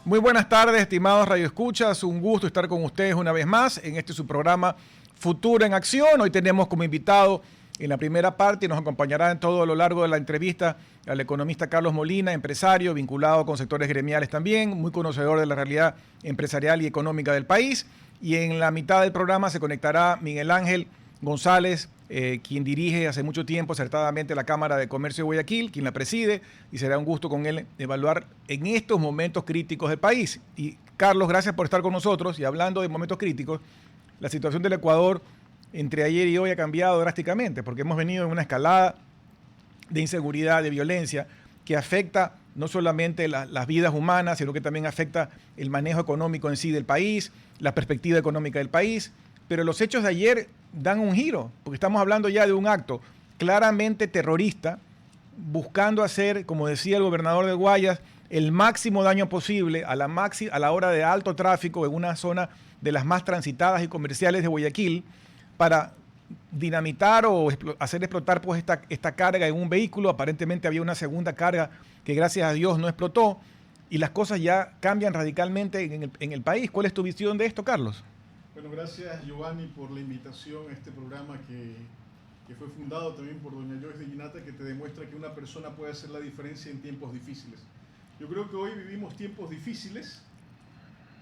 Muy buenas tardes, estimados radioescuchas. Un gusto estar con ustedes una vez más en este su programa Futuro en Acción. Hoy tenemos como invitado en la primera parte, y nos acompañará en todo a lo largo de la entrevista, al economista Carlos Molina, empresario vinculado con sectores gremiales también, muy conocedor de la realidad empresarial y económica del país. Y en la mitad del programa se conectará Miguel Ángel González, quien dirige hace mucho tiempo acertadamente la Cámara de Comercio de Guayaquil, quien la preside, y será un gusto con él evaluar en estos momentos críticos del país. Y Carlos, gracias por estar con nosotros. Y hablando de momentos críticos, la situación del Ecuador entre ayer y hoy ha cambiado drásticamente, porque hemos venido en una escalada de inseguridad, de violencia, que afecta no solamente las vidas humanas, sino que también afecta el manejo económico en sí del país, la perspectiva económica del país. Pero los hechos de ayer dan un giro, porque estamos hablando ya de un acto claramente terrorista, buscando hacer, como decía el gobernador de Guayas, el máximo daño posible a la hora de alto tráfico en una zona de las más transitadas y comerciales de Guayaquil, para dinamitar o hacer explotar pues esta carga en un vehículo. Aparentemente había una segunda carga que gracias a Dios no explotó, y las cosas ya cambian radicalmente en el país. ¿Cuál es tu visión de esto, Carlos? Bueno, gracias Giovanni por la invitación a este programa que fue fundado también por doña Joyce de Ginata, que te demuestra que una persona puede hacer la diferencia en tiempos difíciles. Yo creo que hoy vivimos tiempos difíciles,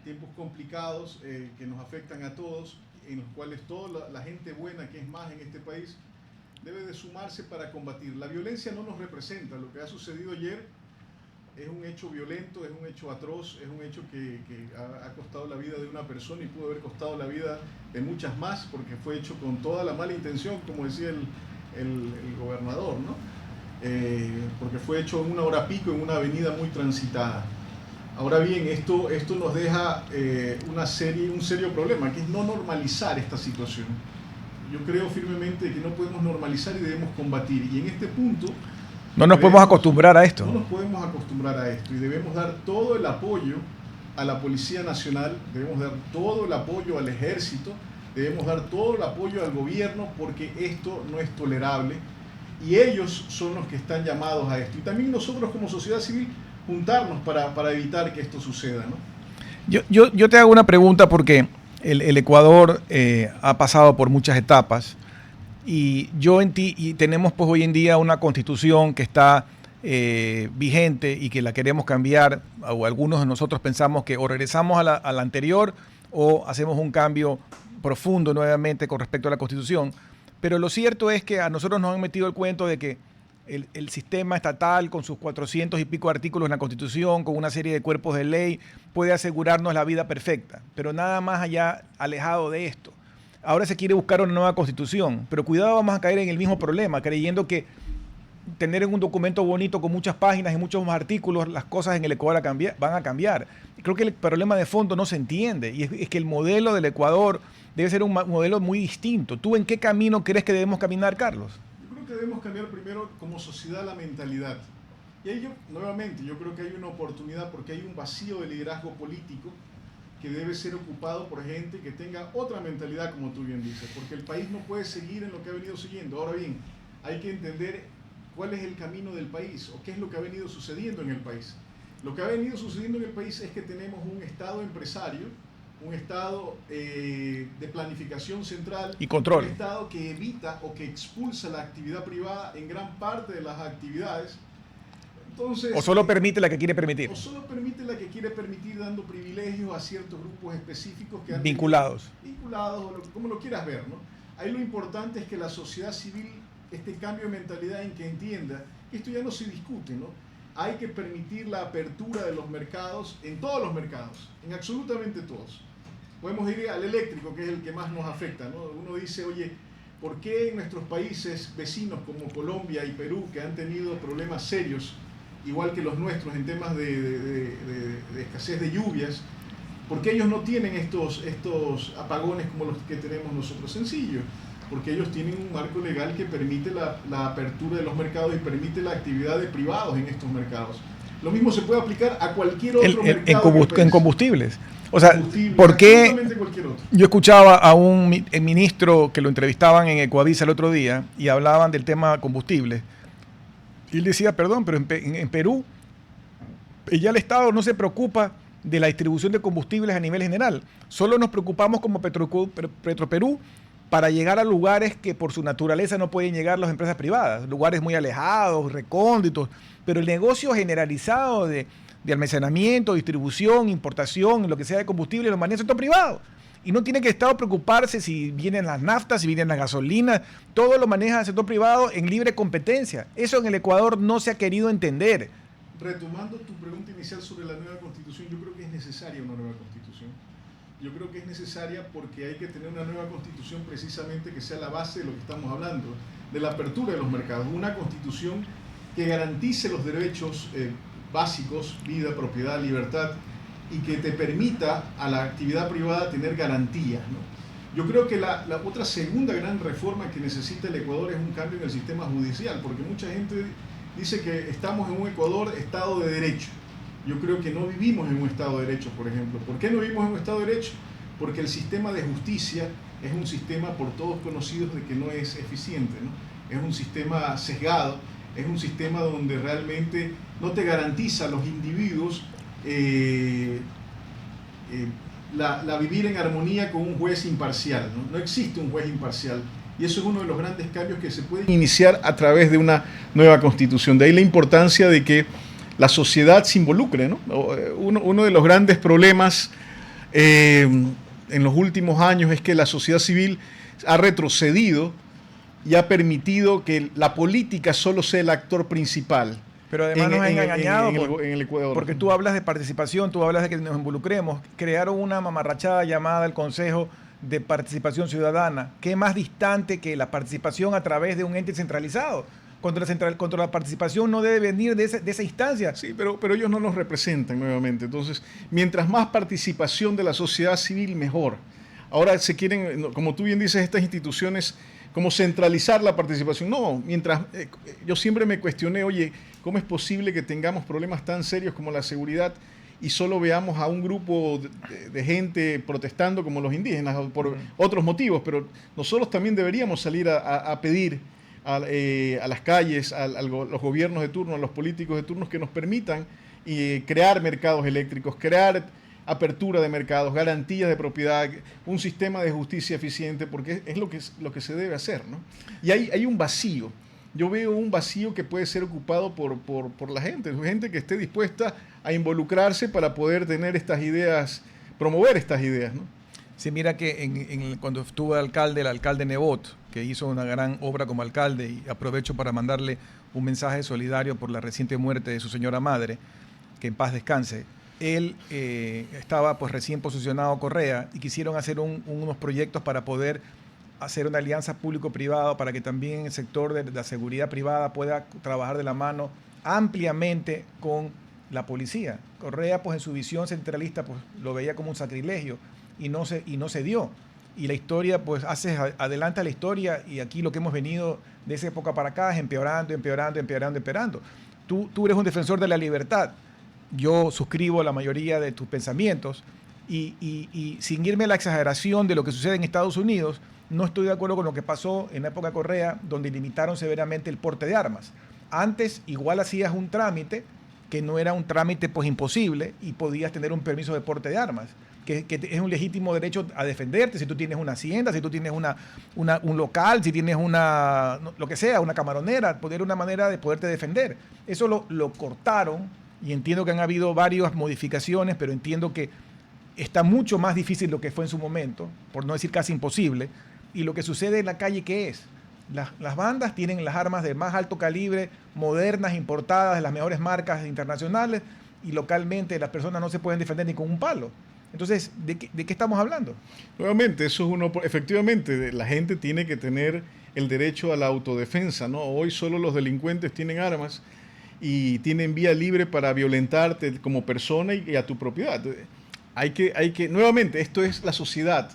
tiempos complicados que nos afectan a todos, en los cuales toda la gente buena que es más en este país debe de sumarse para combatir. La violencia no nos representa. Lo que ha sucedido ayer es un hecho violento, es un hecho atroz, es un hecho que ha costado la vida de una persona y pudo haber costado la vida de muchas más, porque fue hecho con toda la mala intención, como decía el gobernador, ¿no? Porque fue hecho en una hora pico, en una avenida muy transitada. Ahora bien, esto nos deja un serio problema, que es no normalizar esta situación. Yo creo firmemente que no podemos normalizar y debemos combatir. Y en este punto no nos podemos acostumbrar a esto. No nos podemos acostumbrar a esto, y debemos dar todo el apoyo a la Policía Nacional, debemos dar todo el apoyo al Ejército, debemos dar todo el apoyo al gobierno, porque esto no es tolerable y ellos son los que están llamados a esto. Y también nosotros como sociedad civil juntarnos para evitar que esto suceda, ¿no? Yo te hago una pregunta, porque el Ecuador ha pasado por muchas etapas. Y tenemos pues hoy en día una constitución que está vigente y que la queremos cambiar, o algunos de nosotros pensamos que o regresamos a la anterior o hacemos un cambio profundo nuevamente con respecto a la constitución. Pero lo cierto es que a nosotros nos han metido el cuento de que el sistema estatal, con sus 400 y pico artículos en la constitución, con una serie de cuerpos de ley, puede asegurarnos la vida perfecta, pero nada más allá alejado de esto. Ahora se quiere buscar una nueva constitución, pero cuidado, vamos a caer en el mismo problema, creyendo que tener un documento bonito con muchas páginas y muchos más artículos, las cosas en el Ecuador van a cambiar. Creo que el problema de fondo no se entiende, y es que el modelo del Ecuador debe ser un modelo muy distinto. ¿Tú en qué camino crees que debemos caminar, Carlos? Yo creo que debemos cambiar primero como sociedad la mentalidad. Y ahí nuevamente, yo creo que hay una oportunidad, porque hay un vacío de liderazgo político que debe ser ocupado por gente que tenga otra mentalidad, como tú bien dices, porque el país no puede seguir en lo que ha venido siguiendo. Ahora bien, hay que entender cuál es el camino del país, o qué es lo que ha venido sucediendo en el país. Lo que ha venido sucediendo en el país es que tenemos un Estado empresario, un Estado de planificación central y control, un Estado que evita o que expulsa la actividad privada en gran parte de las actividades. Entonces, o solo permite la que quiere permitir. O solo permite la que quiere permitir, dando privilegios a ciertos grupos específicos que han vinculados, o como lo quieras ver, ¿no? Ahí lo importante es que la sociedad civil, este cambio de mentalidad en que entienda que esto ya no se discute, ¿no? Hay que permitir la apertura de los mercados, en todos los mercados, en absolutamente todos. Podemos ir al eléctrico, que es el que más nos afecta, ¿no? Uno dice, oye, ¿por qué en nuestros países vecinos como Colombia y Perú, que han tenido problemas serios, igual que los nuestros en temas de escasez de lluvias, porque ellos no tienen estos apagones como los que tenemos nosotros? Sencillo, porque ellos tienen un marco legal que permite la apertura de los mercados y permite la actividad de privados en estos mercados. Lo mismo se puede aplicar a cualquier otro mercado. En combustibles. O sea, ¿por qué? Yo escuchaba a un ministro que lo entrevistaban en Ecuavisa el otro día y hablaban del tema combustibles. Y él decía, perdón, pero en Perú ya el Estado no se preocupa de la distribución de combustibles a nivel general. Solo nos preocupamos como Petroperú para llegar a lugares que por su naturaleza no pueden llegar las empresas privadas, lugares muy alejados, recónditos, pero el negocio generalizado de almacenamiento, distribución, importación, lo que sea de combustible, lo maneja el sector privado. Y no tiene que el Estado preocuparse si vienen las naftas, si vienen las gasolinas, todo lo maneja el sector privado en libre competencia. Eso en el Ecuador no se ha querido entender. Retomando tu pregunta inicial sobre la nueva constitución, yo creo que es necesaria una nueva constitución. Yo creo que es necesaria porque hay que tener una nueva constitución precisamente que sea la base de lo que estamos hablando, de la apertura de los mercados. Una constitución que garantice los derechos básicos, vida, propiedad, libertad, y que te permita a la actividad privada tener garantías, ¿no? Yo creo que la otra segunda gran reforma que necesita el Ecuador es un cambio en el sistema judicial, porque mucha gente dice que estamos en un Ecuador Estado de Derecho. Yo creo que no vivimos en un Estado de Derecho, por ejemplo. ¿Por qué no vivimos en un Estado de Derecho? Porque el sistema de justicia es un sistema por todos conocidos de que no es eficiente, ¿no? Es un sistema sesgado, es un sistema donde realmente no te garantiza a los individuos la vivir en armonía con un juez imparcial, ¿no? No existe un juez imparcial. Y eso es uno de los grandes cambios que se pueden iniciar a través de una nueva constitución. De ahí la importancia de que la sociedad se involucre, ¿no? Uno de los grandes problemas en los últimos años es que la sociedad civil ha retrocedido y ha permitido que la política solo sea el actor principal. Pero además nos han engañado en el Ecuador. Porque tú hablas de participación, tú hablas de que nos involucremos. Crearon una mamarrachada llamada el Consejo de Participación Ciudadana. ¿Qué más distante que la participación a través de un ente centralizado? Contra la participación no debe venir de esa instancia. Sí, pero ellos no nos representan nuevamente. Entonces, mientras más participación de la sociedad civil, mejor. Ahora se quieren, como tú bien dices, estas instituciones como centralizar la participación. No, mientras yo siempre me cuestioné, oye, ¿cómo es posible que tengamos problemas tan serios como la seguridad y solo veamos a un grupo de gente protestando como los indígenas por otros motivos? Pero nosotros también deberíamos salir a pedir a las calles, a los gobiernos de turno, a los políticos de turno que nos permitan crear mercados eléctricos, crear apertura de mercados, garantías de propiedad, un sistema de justicia eficiente, porque es lo que se debe hacer, ¿no? Y hay un vacío. Yo veo un vacío que puede ser ocupado por la gente que esté dispuesta a involucrarse para poder tener estas ideas, promover estas ideas, ¿no? Sí, mira que cuando estuvo el alcalde Nebot, que hizo una gran obra como alcalde, y aprovecho para mandarle un mensaje solidario por la reciente muerte de su señora madre, que en paz descanse. Él estaba pues recién posicionado Correa y quisieron hacer unos proyectos para poder hacer una alianza público-privada para que también el sector de la seguridad privada pueda trabajar de la mano ampliamente con la policía. Correa pues en su visión centralista pues lo veía como un sacrilegio y no se dio. Y la historia pues adelanta la historia y aquí lo que hemos venido de esa época para acá es empeorando. Tú eres un defensor de la libertad. Yo suscribo la mayoría de tus pensamientos y sin irme a la exageración de lo que sucede en Estados Unidos, no estoy de acuerdo con lo que pasó en la época de Correa, donde limitaron severamente el porte de armas. Antes igual hacías un trámite que no era un trámite pues imposible y podías tener un permiso de porte de armas, que es un legítimo derecho a defenderte si tú tienes una hacienda, si tú tienes un local, si tienes lo que sea, una camaronera, poder una manera de poderte defender. Eso lo cortaron y entiendo que han habido varias modificaciones, pero entiendo que está mucho más difícil lo que fue en su momento, por no decir casi imposible, y lo que sucede en la calle, ¿qué es? Las bandas tienen las armas de más alto calibre, modernas, importadas, de las mejores marcas internacionales, y localmente las personas no se pueden defender ni con un palo. Entonces, ¿de qué estamos hablando? Nuevamente, eso es efectivamente, la gente tiene que tener el derecho a la autodefensa, ¿no? Hoy solo los delincuentes tienen armas y tienen vía libre para violentarte como persona y a tu propiedad. Nuevamente, esto es la sociedad.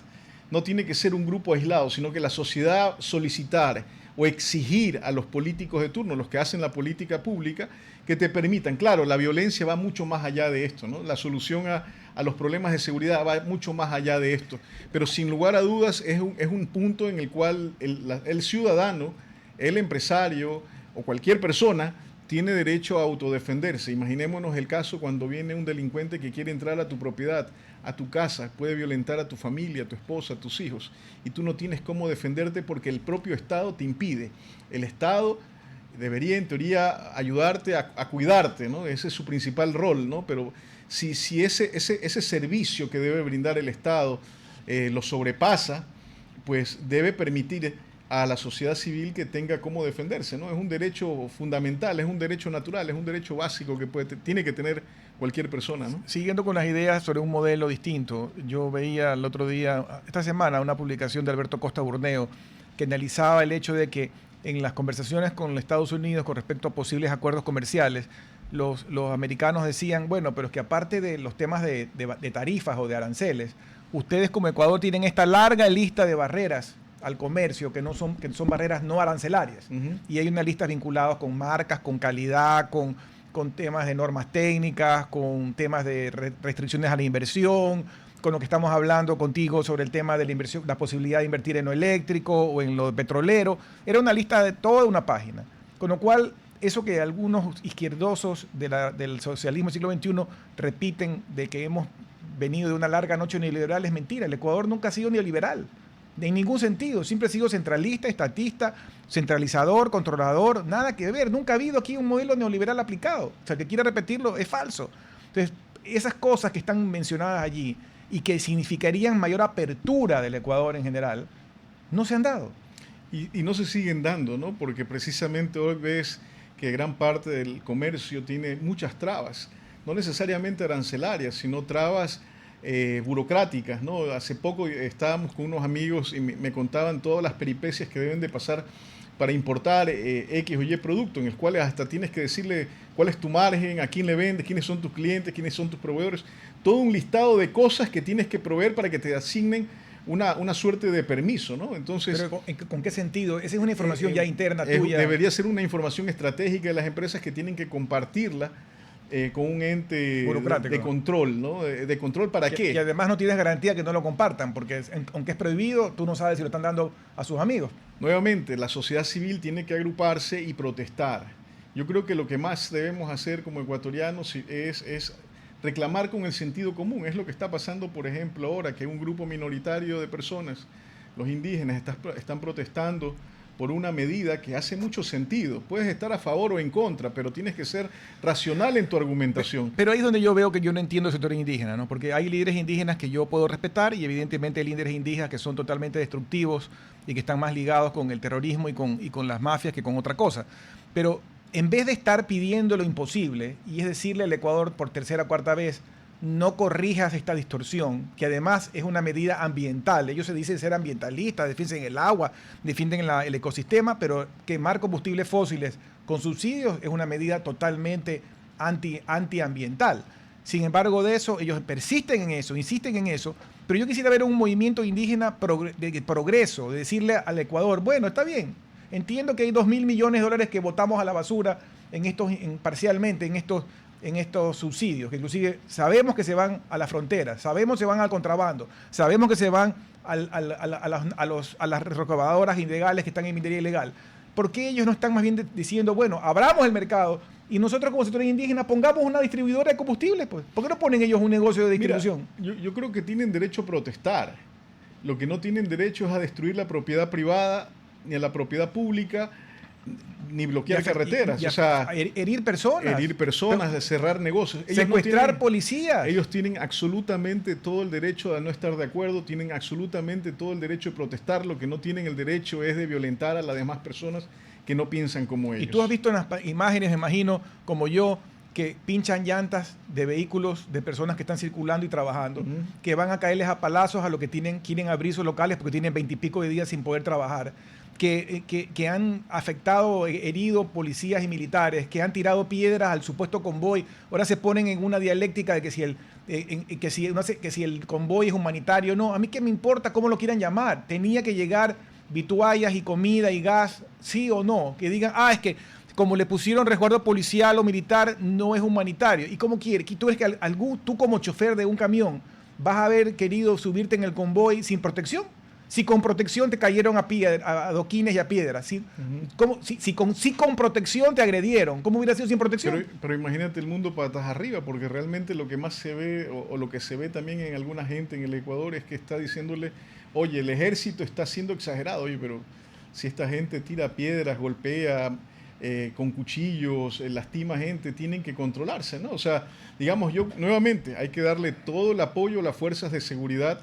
No tiene que ser un grupo aislado, sino que la sociedad solicitar o exigir a los políticos de turno, los que hacen la política pública, que te permitan. Claro, la violencia va mucho más allá de esto, ¿no? La solución a los problemas de seguridad va mucho más allá de esto. Pero sin lugar a dudas es un punto en el cual el ciudadano, el empresario o cualquier persona tiene derecho a autodefenderse. Imaginémonos el caso cuando viene un delincuente que quiere entrar a tu propiedad, a tu casa, puede violentar a tu familia, a tu esposa, a tus hijos, y tú no tienes cómo defenderte porque el propio Estado te impide. El Estado debería, en teoría, ayudarte a cuidarte, ¿no? Ese es su principal rol, ¿no? Pero si ese servicio que debe brindar el Estado lo sobrepasa, pues debe permitir a la sociedad civil que tenga cómo defenderse, ¿no? Es un derecho fundamental, es un derecho natural, es un derecho básico que tiene que tener cualquier persona, ¿no? Siguiendo con las ideas sobre un modelo distinto, yo veía el otro día, esta semana, una publicación de Alberto Costa Burneo que analizaba el hecho de que en las conversaciones con los Estados Unidos con respecto a posibles acuerdos comerciales, los americanos decían, bueno, pero es que aparte de los temas de tarifas o de aranceles, ustedes como Ecuador tienen esta larga lista de barreras al comercio que son barreras no arancelarias. Y hay una lista vinculadas con marcas, con calidad, con temas de normas técnicas, con temas de restricciones a la inversión, con lo que estamos hablando contigo sobre el tema de la inversión, la posibilidad de invertir en lo eléctrico o en lo petrolero. Era una lista de toda una página. Con lo cual, eso que algunos izquierdosos del socialismo del siglo XXI repiten de que hemos venido de una larga noche neoliberal es mentira. El Ecuador nunca ha sido neoliberal. En ningún sentido, siempre ha sido centralista, estatista, centralizador, controlador, nada que ver. Nunca ha habido aquí un modelo neoliberal aplicado. O sea, el que quiera repetirlo es falso. Entonces, esas cosas que están mencionadas allí y que significarían mayor apertura del Ecuador en general, no se han dado. Y no se siguen dando, ¿no? Porque precisamente hoy ves que gran parte del comercio tiene muchas trabas, no necesariamente arancelarias, sino trabas burocráticas, ¿no? Hace poco estábamos con unos amigos y me contaban todas las peripecias que deben de pasar para importar X o Y producto, en el cual hasta tienes que decirle cuál es tu margen, a quién le vendes, quiénes son tus clientes, quiénes son tus proveedores, todo un listado de cosas que tienes que proveer para que te asignen una suerte de permiso, ¿no? Entonces, ¿pero con qué sentido? Esa es una información ya interna tuya. Debería ser una información estratégica de las empresas que tienen que compartirla con un ente de control, ¿no? De control para qué. Y además no tienes garantía que no lo compartan, porque aunque es prohibido, tú no sabes si lo están dando a sus amigos. Nuevamente, la sociedad civil tiene que agruparse y protestar. Yo creo que lo que más debemos hacer como ecuatorianos es reclamar con el sentido común. Es lo que está pasando, por ejemplo, ahora que un grupo minoritario de personas, los indígenas, están protestando por una medida que hace mucho sentido. Puedes estar a favor o en contra, pero tienes que ser racional en tu argumentación. Pero ahí es donde yo veo que yo no entiendo el sector indígena, ¿no? Porque hay líderes indígenas que yo puedo respetar y evidentemente hay líderes indígenas que son totalmente destructivos y que están más ligados con el terrorismo y con las mafias que con otra cosa. Pero en vez de estar pidiendo lo imposible, y es decirle al Ecuador por tercera o cuarta vez, no corrijas esta distorsión, que además es una medida ambiental. Ellos se dicen ser ambientalistas, defienden el agua, defienden el ecosistema, pero quemar combustibles fósiles con subsidios es una medida totalmente antiambiental. Sin embargo de eso, ellos persisten en eso, insisten en eso, pero yo quisiera ver un movimiento indígena de progreso, de decirle al Ecuador, bueno, está bien, entiendo que hay 2.000 millones de dólares que botamos a la basura parcialmente en estos subsidios, que inclusive sabemos que se van a la frontera, sabemos que se van al contrabando, sabemos que se van a las recaudadoras ilegales que están en minería ilegal. ¿Por qué ellos no están más bien diciendo, bueno, abramos el mercado y nosotros como sectores indígenas pongamos una distribuidora de combustible? Pues? ¿Por qué no ponen ellos un negocio de distribución? Mira, yo creo que tienen derecho a protestar. Lo que no tienen derecho es a destruir la propiedad privada ni a la propiedad pública, ni bloquear carreteras, o sea, herir personas, cerrar negocios, secuestrar policías. Ellos tienen absolutamente todo el derecho de no estar de acuerdo, tienen absolutamente todo el derecho de protestar. Lo que no tienen el derecho es de violentar a las demás personas que no piensan como ellos. Y tú has visto en las imágenes, me imagino, como yo, que pinchan llantas de vehículos de personas que están circulando y trabajando, que van a caerles a palazos a los que quieren abrir sus locales porque tienen 20 y pico de días sin poder trabajar. Que han afectado, herido policías y militares, que han tirado piedras al supuesto convoy. Ahora se ponen en una dialéctica de que si el convoy es humanitario. No, a mí qué me importa cómo lo quieran llamar. Tenía que llegar vituallas y comida y gas, sí o no. Que digan, es que como le pusieron resguardo policial o militar, no es humanitario. ¿Y cómo quiere? ¿Tú ves que tú como chofer de un camión vas a haber querido subirte en el convoy sin protección? si con protección te cayeron a piedra, a adoquines y a piedras? ¿Sí? Si con protección te agredieron, ¿cómo hubiera sido sin protección? Pero imagínate el mundo patas arriba, porque realmente lo que más se ve, o lo que se ve también en alguna gente en el Ecuador, es que está diciéndole, oye, el ejército está siendo exagerado, oye, pero si esta gente tira piedras, golpea con cuchillos, lastima gente, tienen que controlarse, ¿no? O sea, digamos, nuevamente, hay que darle todo el apoyo a las fuerzas de seguridad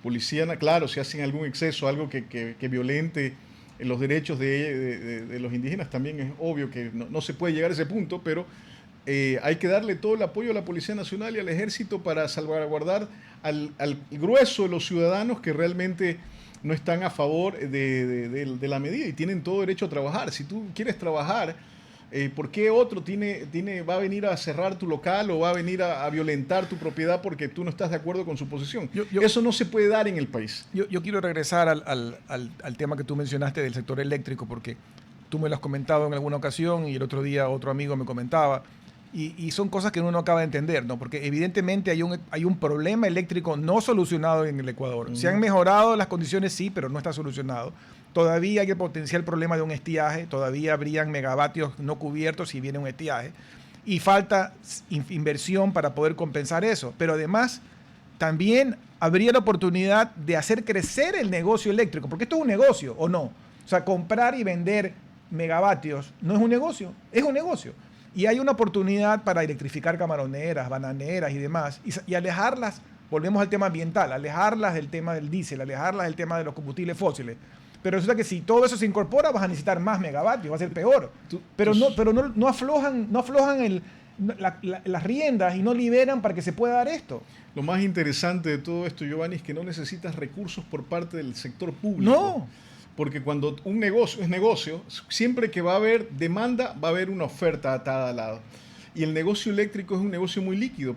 policiana, claro, si hacen algún exceso, algo que violente los derechos de los indígenas, también es obvio que no se puede llegar a ese punto, pero hay que darle todo el apoyo a la Policía Nacional y al Ejército para salvaguardar al grueso de los ciudadanos que realmente no están a favor de la medida y tienen todo derecho a trabajar. Si tú quieres trabajar, ¿por qué otro va a venir a cerrar tu local o va a venir a violentar tu propiedad porque tú no estás de acuerdo con su posición? Eso no se puede dar en el país. Yo quiero regresar al tema que tú mencionaste del sector eléctrico, porque tú me lo has comentado en alguna ocasión y el otro día otro amigo me comentaba. Y son cosas que uno no acaba de entender, ¿no? Porque evidentemente hay un problema eléctrico no solucionado en el Ecuador. Se han mejorado las condiciones, sí, pero no está solucionado. Todavía hay el potencial problema de un estiaje, todavía habrían megavatios no cubiertos si viene un estiaje. Y falta inversión para poder compensar eso. Pero además, también habría la oportunidad de hacer crecer el negocio eléctrico, porque esto es un negocio, ¿o no? O sea, comprar y vender megavatios no es un negocio, es un negocio. Y hay una oportunidad para electrificar camaroneras, bananeras y demás, y alejarlas, volvemos al tema ambiental, alejarlas del tema del diésel, alejarlas del tema de los combustibles fósiles. Pero resulta que si todo eso se incorpora, vas a necesitar más megavatios, va a ser peor. Pero no aflojan las riendas y no liberan para que se pueda dar esto. Lo más interesante de todo esto, Giovanni, es que no necesitas recursos por parte del sector público. No. Porque cuando un negocio es negocio, siempre que va a haber demanda, va a haber una oferta atada al lado. Y el negocio eléctrico es un negocio muy líquido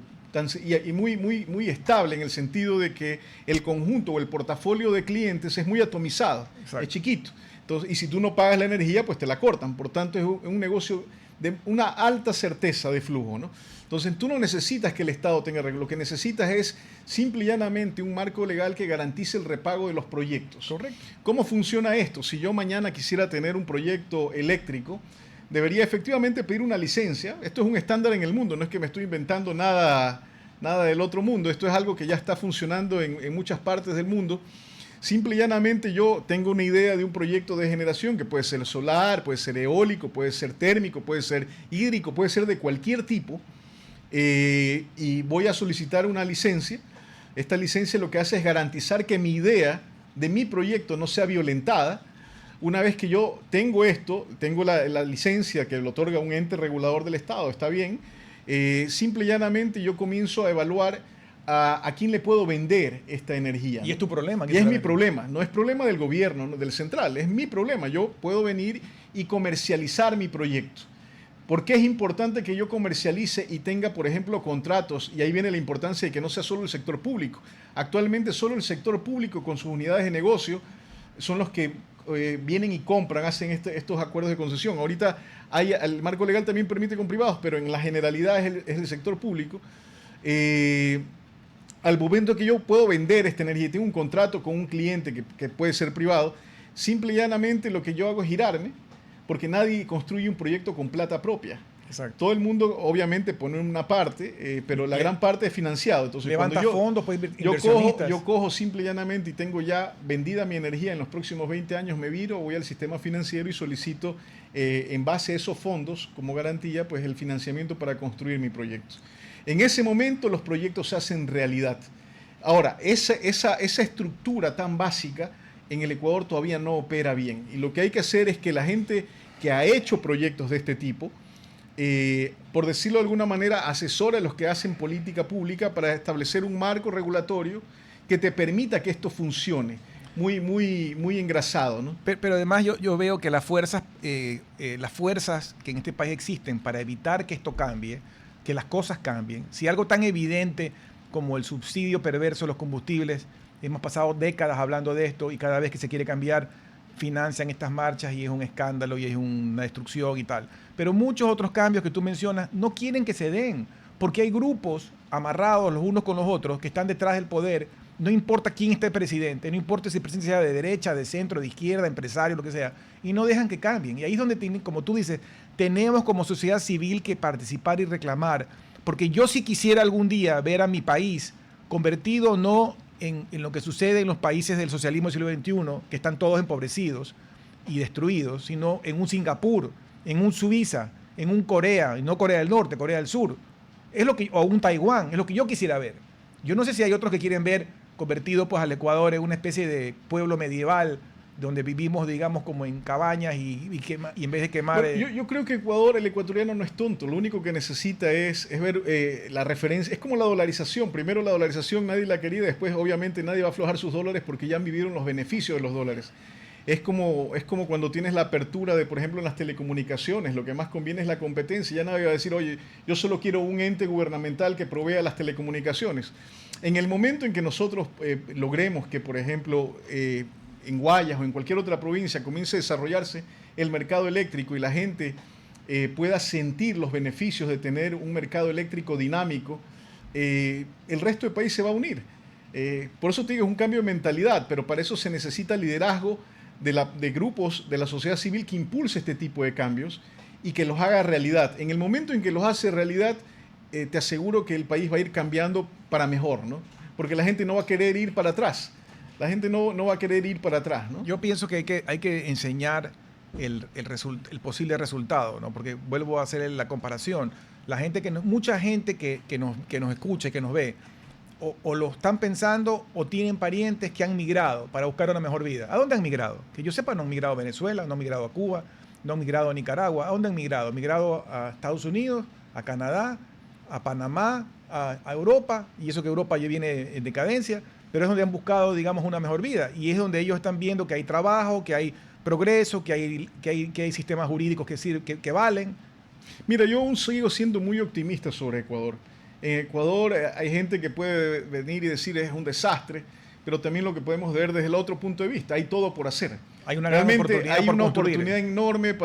y muy estable en el sentido de que el conjunto o el portafolio de clientes es muy atomizado, es chiquito. Entonces, y si tú no pagas la energía, pues te la cortan. Por tanto, es un negocio de una alta certeza de flujo, ¿no? Entonces, tú no necesitas que el Estado tenga reglas. Lo que necesitas es simple y llanamente un marco legal que garantice el repago de los proyectos. Correcto. ¿Cómo funciona esto? Si yo mañana quisiera tener un proyecto eléctrico, debería efectivamente pedir una licencia. Esto es un estándar en el mundo, no es que me estoy inventando nada del otro mundo. Esto es algo que ya está funcionando en muchas partes del mundo. Simple y llanamente yo tengo una idea de un proyecto de generación que puede ser solar, puede ser eólico, puede ser térmico, puede ser hídrico, puede ser de cualquier tipo. Y voy a solicitar una licencia. Esta licencia lo que hace es garantizar que mi idea de mi proyecto no sea violentada. Una vez que yo tengo esto, tengo la licencia que lo otorga un ente regulador del Estado, está bien, simple y llanamente yo comienzo a evaluar a quién le puedo vender esta energía. Y es tu problema. Y es mi problema, no es problema del gobierno, no, del central, es mi problema. Yo puedo venir y comercializar mi proyecto. ¿Por qué es importante que yo comercialice y tenga, por ejemplo, contratos? Y ahí viene la importancia de que no sea solo el sector público. Actualmente solo el sector público con sus unidades de negocio son los que vienen y compran, hacen estos acuerdos de concesión. Ahorita el marco legal también permite con privados, pero en la generalidad es el sector público. Al momento que yo puedo vender esta energía y tengo un contrato con un cliente que puede ser privado, simple y llanamente lo que yo hago es girarme, porque nadie construye un proyecto con plata propia. Exacto. Todo el mundo obviamente pone una parte, pero la gran parte es financiado. Entonces, levanta fondos, pues, yo cojo simple y llanamente y tengo ya vendida mi energía en los próximos 20 años, me viro, voy al sistema financiero y solicito en base a esos fondos como garantía pues el financiamiento para construir mi proyecto. En ese momento los proyectos se hacen realidad. Ahora, esa estructura tan básica en el Ecuador todavía no opera bien. Y lo que hay que hacer es que la gente que ha hecho proyectos de este tipo, por decirlo de alguna manera, asesora a los que hacen política pública para establecer un marco regulatorio que te permita que esto funcione. Muy engrasado, ¿no? Pero además yo veo que las fuerzas que en este país existen para evitar que esto cambie, que las cosas cambien, si algo tan evidente como el subsidio perverso de los combustibles, hemos pasado décadas hablando de esto y cada vez que se quiere cambiar financian estas marchas y es un escándalo y es una destrucción y tal. Pero muchos otros cambios que tú mencionas no quieren que se den porque hay grupos amarrados los unos con los otros que están detrás del poder no importa quién esté presidente, no importa si el presidente sea de derecha, de centro, de izquierda, empresario, lo que sea, y no dejan que cambien. Y ahí es donde, como tú dices, tenemos como sociedad civil que participar y reclamar, porque yo sí quisiera algún día ver a mi país convertido no en lo que sucede en los países del socialismo del siglo XXI, que están todos empobrecidos y destruidos, sino en un Singapur, en un Suiza, en un Corea, y no Corea del Norte, Corea del Sur, o un Taiwán, es lo que yo quisiera ver. Yo no sé si hay otros que quieren ver convertido pues al Ecuador en una especie de pueblo medieval donde vivimos, digamos, como en cabañas y en vez de quemar... Yo creo que Ecuador, el ecuatoriano no es tonto, lo único que necesita es ver la referencia, es como la dolarización, primero la dolarización nadie la quería, después obviamente nadie va a aflojar sus dólares porque ya vivieron los beneficios de los dólares. Es como cuando tienes la apertura de, por ejemplo, en las telecomunicaciones, lo que más conviene es la competencia, ya nadie va a decir, oye, yo solo quiero un ente gubernamental que provea las telecomunicaciones. En el momento en que nosotros logremos que, por ejemplo, en Guayas o en cualquier otra provincia comience a desarrollarse el mercado eléctrico y la gente pueda sentir los beneficios de tener un mercado eléctrico dinámico, el resto del país se va a unir. Por eso te digo, es un cambio de mentalidad, pero para eso se necesita liderazgo de grupos de la sociedad civil que impulse este tipo de cambios y que los haga realidad. En el momento en que los hace realidad, te aseguro que el país va a ir cambiando para mejor, ¿no? Porque la gente no va a querer ir para atrás. La gente no va a querer ir para atrás, ¿no? Yo pienso que hay que enseñar el posible resultado, ¿no? Porque vuelvo a hacer la comparación. Mucha gente que nos escucha y que nos ve, o lo están pensando o tienen parientes que han migrado para buscar una mejor vida. ¿A dónde han migrado? Que yo sepa, no han migrado a Venezuela, no han migrado a Cuba, no han migrado a Nicaragua. ¿A dónde han migrado? Han migrado a Estados Unidos, a Canadá, a Panamá, a Europa, y eso que Europa ya viene en decadencia, pero es donde han buscado, digamos, una mejor vida. Y es donde ellos están viendo que hay trabajo, que hay progreso, que hay sistemas jurídicos que valen. Mira, yo aún sigo siendo muy optimista sobre Ecuador. En Ecuador hay gente que puede venir y decir es un desastre, pero también lo que podemos ver desde el otro punto de vista, hay todo por hacer. Hay una gran oportunidad. Hay una oportunidad enorme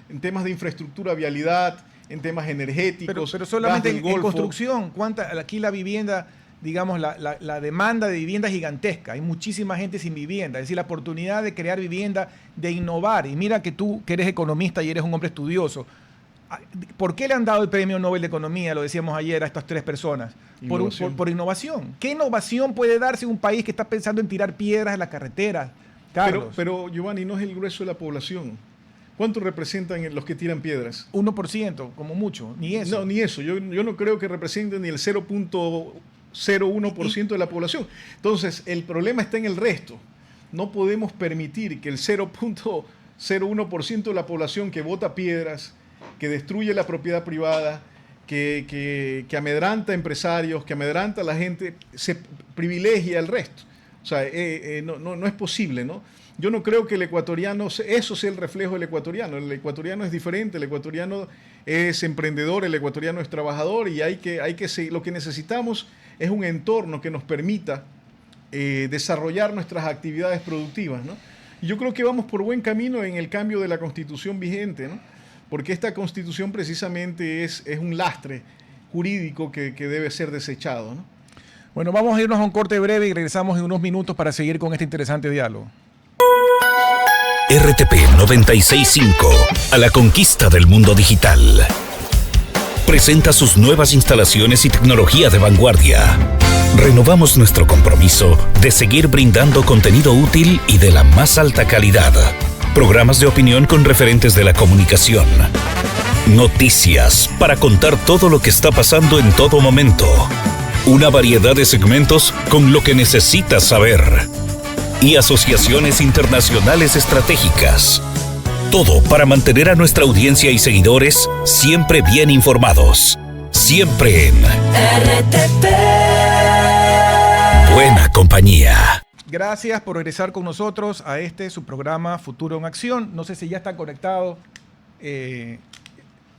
en temas de infraestructura, vialidad, en temas energéticos. Pero solamente en construcción, aquí la vivienda, digamos, la demanda de vivienda es gigantesca. Hay muchísima gente sin vivienda. Es decir, la oportunidad de crear vivienda, de innovar. Y mira que tú, que eres economista y eres un hombre estudioso, ¿por qué le han dado el premio Nobel de Economía, lo decíamos ayer, a estas tres personas? Por innovación. ¿Qué innovación puede darse en un país que está pensando en tirar piedras en la carretera, Carlos? Pero Giovanni, no es el grueso de la población. ¿Cuánto representan los que tiran piedras? 1%, como mucho, ni eso. No, ni eso. Yo no creo que representen ni el 0.01% de la población. Entonces, el problema está en el resto. No podemos permitir que el 0.01% de la población que bota piedras, que destruye la propiedad privada, que amedranta empresarios, que amedranta a la gente, se privilegie al resto. O sea, no es posible, ¿no? Yo no creo que el ecuatoriano, eso sea el reflejo del ecuatoriano. El ecuatoriano es diferente, el ecuatoriano es emprendedor, el ecuatoriano es trabajador y lo que necesitamos es un entorno que nos permita desarrollar nuestras actividades productivas, ¿no? Y yo creo que vamos por buen camino en el cambio de la constitución vigente, ¿no? Porque esta constitución precisamente es un lastre jurídico que debe ser desechado, ¿no? Bueno, vamos a irnos a un corte breve y regresamos en unos minutos para seguir con este interesante diálogo. RTP 965, a la conquista del mundo digital. Presenta sus nuevas instalaciones y tecnología de vanguardia. Renovamos nuestro compromiso de seguir brindando contenido útil y de la más alta calidad. Programas de opinión con referentes de la comunicación. Noticias para contar todo lo que está pasando en todo momento. Una variedad de segmentos con lo que necesitas saber. Y asociaciones internacionales estratégicas. Todo para mantener a nuestra audiencia y seguidores siempre bien informados. Siempre en RTP. Buena compañía. Gracias por regresar con nosotros a su programa Futuro en Acción. No sé si ya está conectado.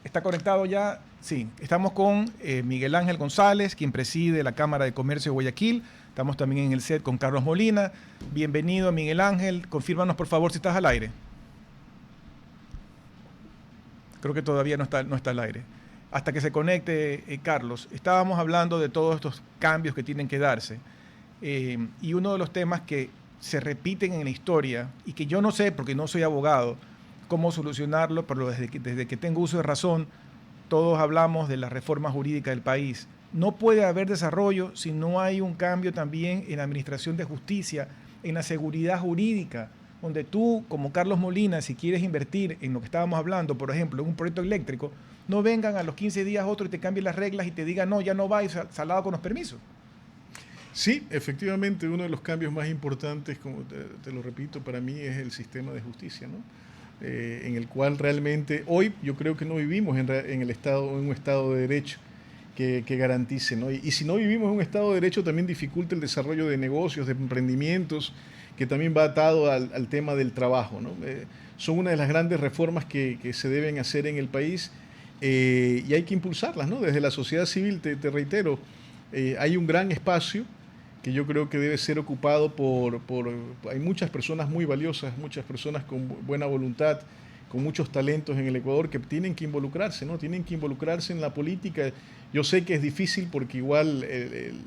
¿Está conectado ya? Sí. Estamos con Miguel Ángel González, quien preside la Cámara de Comercio de Guayaquil. Estamos también en el set con Carlos Molina. Bienvenido, Miguel Ángel. Confírmanos, por favor, si estás al aire. Creo que todavía no está al aire. Hasta que se conecte, Carlos, estábamos hablando de todos estos cambios que tienen que darse. Y uno de los temas que se repiten en la historia y que yo no sé, porque no soy abogado, cómo solucionarlo, pero desde que tengo uso de razón, todos hablamos de la reforma jurídica del país. No puede haber desarrollo si no hay un cambio también en la administración de justicia, en la seguridad jurídica, donde tú, como Carlos Molina, si quieres invertir en lo que estábamos hablando, por ejemplo, en un proyecto eléctrico, no vengan a los 15 días otro y te cambien las reglas y te digan, no, ya no va, y salado con los permisos. Sí, efectivamente, uno de los cambios más importantes, como te lo repito, para mí es el sistema de justicia, ¿no? En el cual realmente hoy yo creo que no vivimos en un Estado de Derecho que garantice, ¿no? Y si no vivimos en un Estado de Derecho, también dificulta el desarrollo de negocios, de emprendimientos, que también va atado al tema del trabajo, ¿no? Son una de las grandes reformas que se deben hacer en el país, y hay que impulsarlas, ¿no? Desde la sociedad civil, te reitero, hay un gran espacio que yo creo que debe ser ocupado hay muchas personas muy valiosas, muchas personas con buena voluntad, con muchos talentos en el Ecuador que tienen que involucrarse, ¿no? Tienen que involucrarse en la política. Yo sé que es difícil porque igual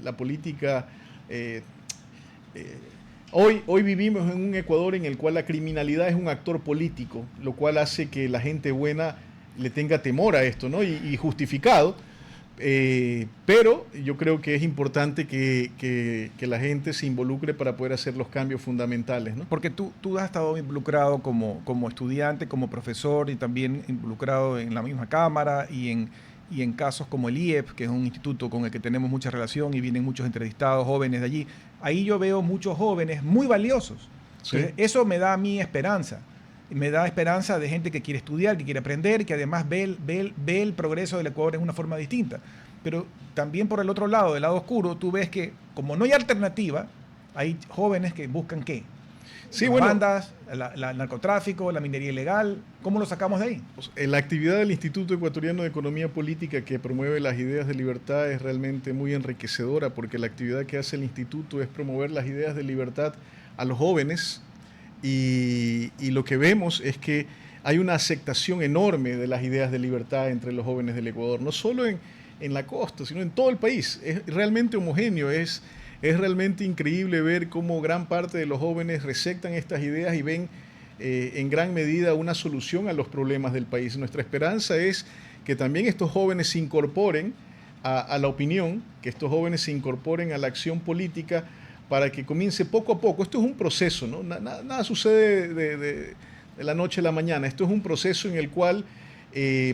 la política... Hoy vivimos en un Ecuador en el cual la criminalidad es un actor político, lo cual hace que la gente buena le tenga temor a esto, ¿no? Y justificado. Pero yo creo que es importante que la gente se involucre para poder hacer los cambios fundamentales, ¿no? Porque tú has estado involucrado como estudiante, como profesor y también involucrado en la misma Cámara y en casos como el IEP, que es un instituto con el que tenemos mucha relación y vienen muchos entrevistados jóvenes de allí. Ahí yo veo muchos jóvenes muy valiosos. Sí. Eso me da a mí esperanza. Me da esperanza de gente que quiere estudiar, que quiere aprender y que además ve el progreso del Ecuador en una forma distinta. Pero también por el otro lado, del lado oscuro, tú ves que como no hay alternativa, hay jóvenes que buscan ¿qué? Sí, Las bueno, bandas, el narcotráfico, la minería ilegal. ¿Cómo lo sacamos de ahí? la actividad del Instituto Ecuatoriano de Economía Política, que promueve las ideas de libertad, es realmente muy enriquecedora, porque la actividad que hace el instituto es promover las ideas de libertad a los jóvenes. Y lo que vemos es que hay una aceptación enorme de las ideas de libertad entre los jóvenes del Ecuador, no solo en la costa, sino en todo el país. Es realmente homogéneo, es realmente increíble ver cómo gran parte de los jóvenes receptan estas ideas y ven en gran medida una solución a los problemas del país. Nuestra esperanza es que también estos jóvenes se incorporen a la opinión, que estos jóvenes se incorporen a la acción política, para que comience poco a poco. Esto es un proceso, ¿no? Nada sucede de la noche a la mañana. Esto es un proceso en el cual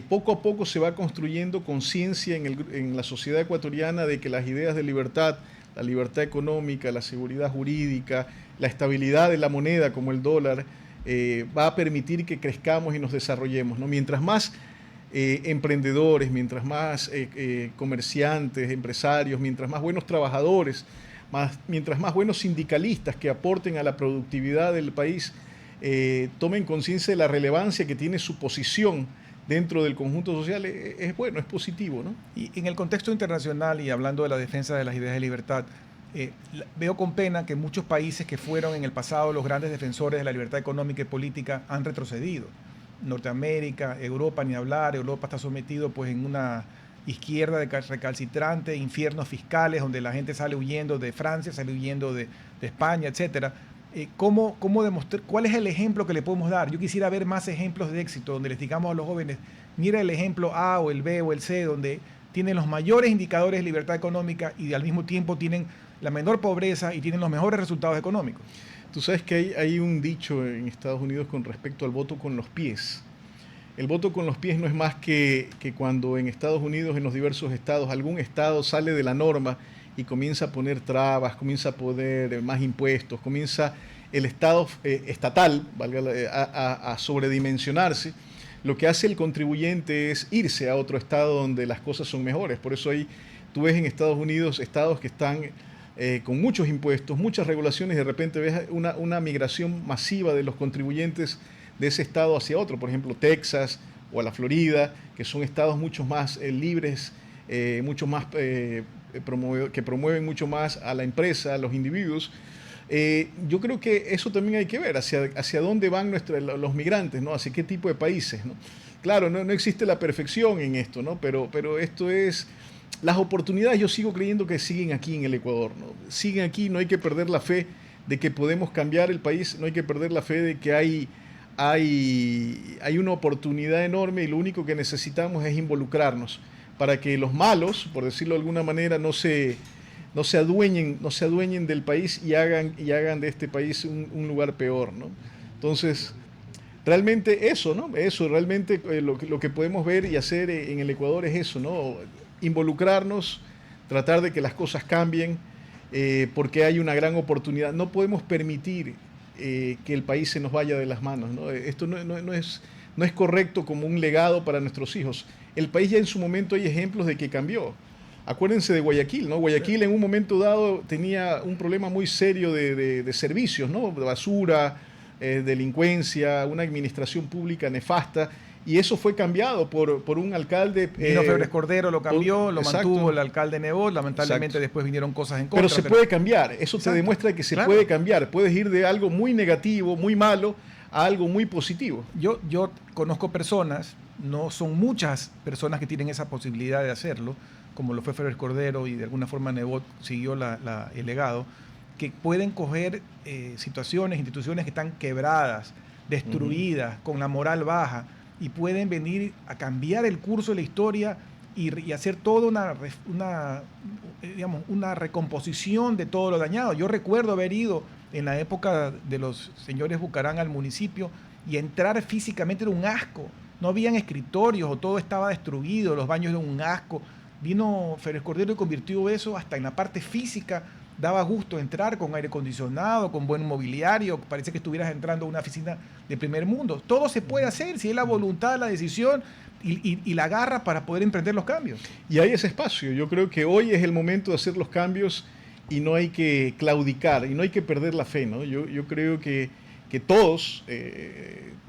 poco a poco se va construyendo conciencia en la sociedad ecuatoriana de que las ideas de libertad, la libertad económica, la seguridad jurídica, la estabilidad de la moneda como el dólar, va a permitir que crezcamos y nos desarrollemos, ¿no? Mientras más emprendedores, mientras más comerciantes, empresarios, mientras más buenos trabajadores, mientras más buenos sindicalistas que aporten a la productividad del país, tomen conciencia de la relevancia que tiene su posición dentro del conjunto social, es bueno, es positivo, ¿no? Y en el contexto internacional y hablando de la defensa de las ideas de libertad, veo con pena que muchos países que fueron en el pasado los grandes defensores de la libertad económica y política han retrocedido. Norteamérica, Europa, ni hablar. Europa está sometido pues en una izquierda recalcitrante, infiernos fiscales donde la gente sale huyendo de Francia, sale huyendo de España, etcétera. ¿Cómo demostrar, cuál es el ejemplo que le podemos dar? Yo quisiera ver más ejemplos de éxito donde les digamos a los jóvenes, mira el ejemplo A o el B o el C, donde tienen los mayores indicadores de libertad económica y al mismo tiempo tienen la menor pobreza y tienen los mejores resultados económicos. Tú sabes que hay un dicho en Estados Unidos con respecto al voto con los pies. El voto con los pies no es más que cuando en Estados Unidos, en los diversos estados, algún estado sale de la norma y comienza a poner trabas, comienza a poner más impuestos, comienza el estado estatal a sobredimensionarse. Lo que hace el contribuyente es irse a otro estado donde las cosas son mejores. Por eso ahí tú ves en Estados Unidos estados que están con muchos impuestos, muchas regulaciones, y de repente ves una migración masiva de los contribuyentes de ese estado hacia otro, por ejemplo Texas o a la Florida, que son estados mucho más libres, mucho más que promueven mucho más a la empresa, a los individuos. Yo creo que eso también hay que ver, hacia dónde van los migrantes, ¿no? Hacia qué tipo de países, ¿no? Claro, no existe la perfección en esto, ¿no? Pero esto es las oportunidades yo sigo creyendo que siguen aquí en el Ecuador, ¿no? Siguen aquí, no hay que perder la fe de que podemos cambiar el país, no hay que perder la fe de que hay una oportunidad enorme y lo único que necesitamos es involucrarnos para que los malos, por decirlo de alguna manera, no se adueñen del país y hagan de este país un lugar peor, ¿no? Entonces, realmente eso, ¿no? Eso, realmente lo que podemos ver y hacer en el Ecuador es eso, ¿no? Involucrarnos, tratar de que las cosas cambien, porque hay una gran oportunidad. No podemos permitir que el país se nos vaya de las manos, ¿no? Esto no es correcto como un legado para nuestros hijos. El país ya en su momento hay ejemplos de que cambió. Acuérdense de Guayaquil, ¿no? Guayaquil en un momento dado tenía un problema muy serio de servicios, ¿no? De basura, delincuencia, una administración pública nefasta, y eso fue cambiado por un alcalde. Vino Febres Cordero, lo cambió, lo exacto. mantuvo el alcalde Nebot, lamentablemente Exacto. Después vinieron cosas en contra. Pero se puede cambiar, eso Exacto. te demuestra que se Claro. puede cambiar, puedes ir de algo muy negativo, muy malo, a algo muy positivo. Yo conozco personas, no son muchas personas que tienen esa posibilidad de hacerlo, como lo fue Febres Cordero y de alguna forma Nebot siguió el legado, que pueden coger situaciones, instituciones que están quebradas, destruidas, con la moral baja, y pueden venir a cambiar el curso de la historia y hacer toda una recomposición de todo lo dañado. Yo recuerdo haber ido en la época de los señores Bucarán al municipio y entrar físicamente era un asco. No habían escritorios o todo estaba destruido, los baños eran un asco. Vino Febres Cordero y convirtió eso hasta en la parte física. Daba gusto entrar con aire acondicionado, con buen mobiliario, parece que estuvieras entrando a una oficina de primer mundo. Todo se puede hacer si es la voluntad, la decisión y la garra para poder emprender los cambios. Y hay ese espacio. Yo creo que hoy es el momento de hacer los cambios y no hay que claudicar y no hay que perder la fe, ¿no? Yo creo que todos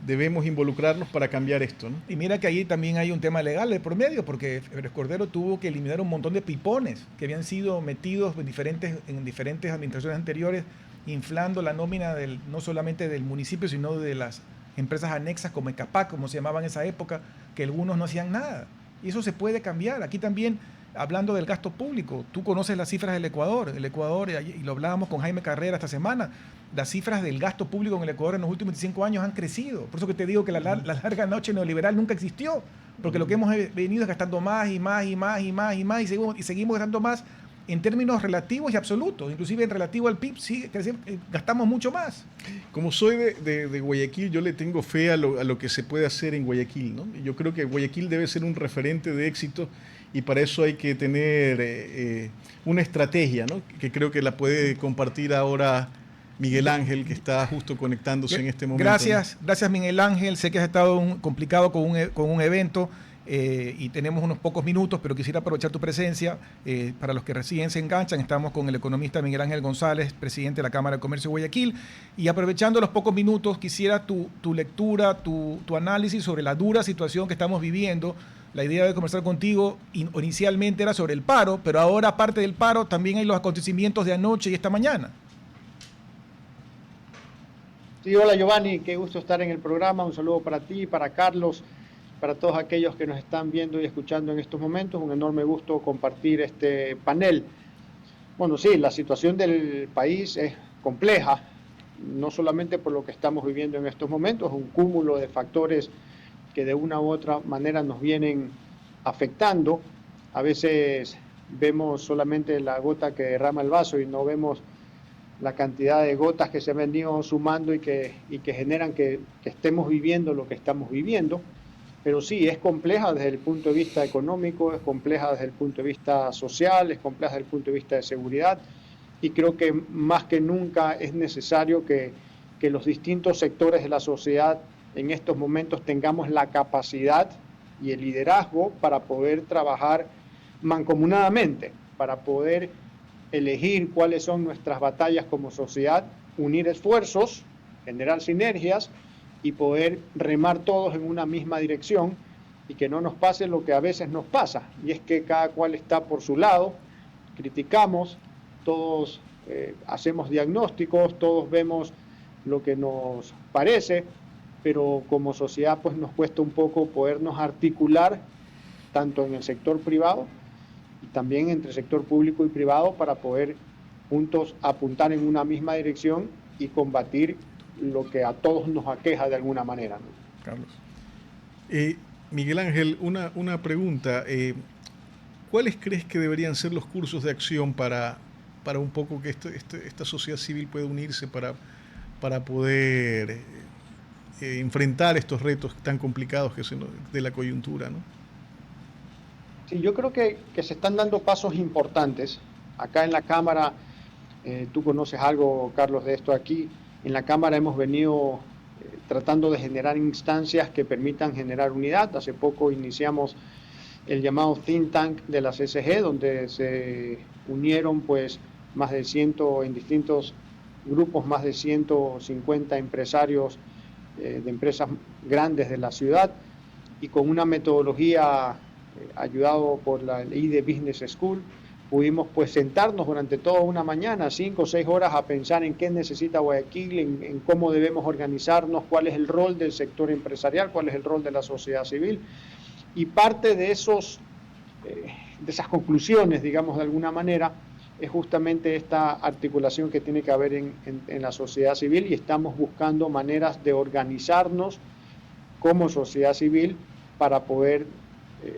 debemos involucrarnos para cambiar esto, ¿no? Y mira que ahí también hay un tema legal de por medio, porque Febres Cordero tuvo que eliminar un montón de pipones que habían sido metidos en diferentes administraciones anteriores, inflando la nómina no solamente del municipio, sino de las empresas anexas como ECAPAC, como se llamaban en esa época, que algunos no hacían nada. Y eso se puede cambiar. Aquí también, hablando del gasto público, tú conoces las cifras del Ecuador. El Ecuador, y lo hablábamos con Jaime Carrera esta semana, las cifras del gasto público en el Ecuador en los últimos 25 años han crecido. Por eso que te digo que la larga noche neoliberal nunca existió, porque lo que hemos venido es gastando más y más y más y más y más y seguimos gastando más en términos relativos y absolutos. Inclusive en relativo al PIB gastamos mucho más. Como soy de Guayaquil, yo le tengo fe a lo que se puede hacer en Guayaquil, ¿no? Yo creo que Guayaquil debe ser un referente de éxito y para eso hay que tener una estrategia, ¿no? Que creo que la puede compartir ahora Miguel Ángel, que está justo conectándose en este momento. Gracias Miguel Ángel. Sé que has estado complicado con un evento y tenemos unos pocos minutos, pero quisiera aprovechar tu presencia. Para los que recién se enganchan, estamos con el economista Miguel Ángel González, presidente de la Cámara de Comercio de Guayaquil. Y aprovechando los pocos minutos, quisiera tu lectura, tu análisis sobre la dura situación que estamos viviendo. La idea de conversar contigo inicialmente era sobre el paro, pero ahora, aparte del paro, también hay los acontecimientos de anoche y esta mañana. Sí, hola Giovanni, qué gusto estar en el programa. Un saludo para ti, para Carlos, para todos aquellos que nos están viendo y escuchando en estos momentos. Un enorme gusto compartir este panel. Bueno, sí, la situación del país es compleja, no solamente por lo que estamos viviendo en estos momentos, un cúmulo de factores que de una u otra manera nos vienen afectando. A veces vemos solamente la gota que derrama el vaso y no vemos la cantidad de gotas que se han venido sumando y que generan que estemos viviendo lo que estamos viviendo. Pero sí, es compleja desde el punto de vista económico, es compleja desde el punto de vista social, es compleja desde el punto de vista de seguridad, y creo que más que nunca es necesario que los distintos sectores de la sociedad en estos momentos tengamos la capacidad y el liderazgo para poder trabajar mancomunadamente, para poder elegir cuáles son nuestras batallas como sociedad, unir esfuerzos, generar sinergias y poder remar todos en una misma dirección y que no nos pase lo que a veces nos pasa, y es que cada cual está por su lado, criticamos, todos hacemos diagnósticos, todos vemos lo que nos parece, pero como sociedad pues nos cuesta un poco podernos articular tanto en el sector privado y también entre sector público y privado para poder juntos apuntar en una misma dirección y combatir lo que a todos nos aqueja de alguna manera, ¿no? Carlos. Miguel Ángel, una pregunta. ¿Cuáles crees que deberían ser los cursos de acción para un poco que esta sociedad civil pueda unirse para poder enfrentar estos retos tan complicados de la coyuntura, ¿no? Sí, yo creo que se están dando pasos importantes. Acá en la Cámara, tú conoces algo, Carlos, de esto aquí. En la Cámara hemos venido tratando de generar instancias que permitan generar unidad. Hace poco iniciamos el llamado Think Tank de la CSG, donde se unieron pues más de 100 en distintos grupos, más de 150 empresarios de empresas grandes de la ciudad, y con una metodología ayudado por la IDE Business School, pudimos pues sentarnos durante toda una mañana, 5 o 6 horas, a pensar en qué necesita Guayaquil, en cómo debemos organizarnos, cuál es el rol del sector empresarial, cuál es el rol de la sociedad civil. Y parte de esas conclusiones, digamos de alguna manera, es justamente esta articulación que tiene que haber en la sociedad civil, y estamos buscando maneras de organizarnos como sociedad civil para poder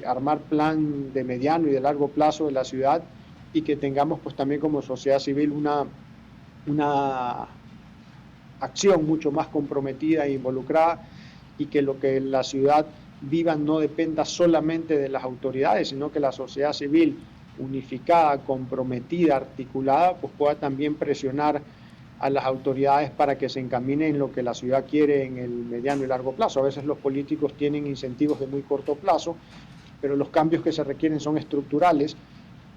armar plan de mediano y de largo plazo de la ciudad, y que tengamos pues también como sociedad civil una acción mucho más comprometida e involucrada, y que lo que la ciudad viva no dependa solamente de las autoridades, sino que la sociedad civil unificada, comprometida, articulada, pues pueda también presionar a las autoridades para que se encamine en lo que la ciudad quiere en el mediano y largo plazo. A veces los políticos tienen incentivos de muy corto plazo, pero los cambios que se requieren son estructurales,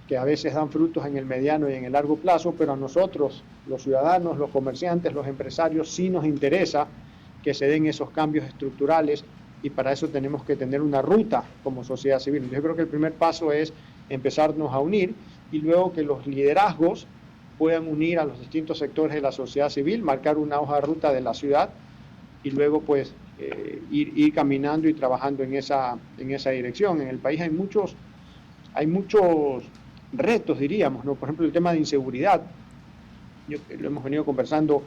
que a veces dan frutos en el mediano y en el largo plazo, pero a nosotros, los ciudadanos, los comerciantes, los empresarios, sí nos interesa que se den esos cambios estructurales, y para eso tenemos que tener una ruta como sociedad civil. Yo creo que el primer paso es empezarnos a unir, y luego que los liderazgos puedan unir a los distintos sectores de la sociedad civil, marcar una hoja de ruta de la ciudad, y luego pues ir caminando y trabajando en esa dirección. En el país hay muchos retos, diríamos, ¿no? Por ejemplo, el tema de inseguridad. Lo hemos venido conversando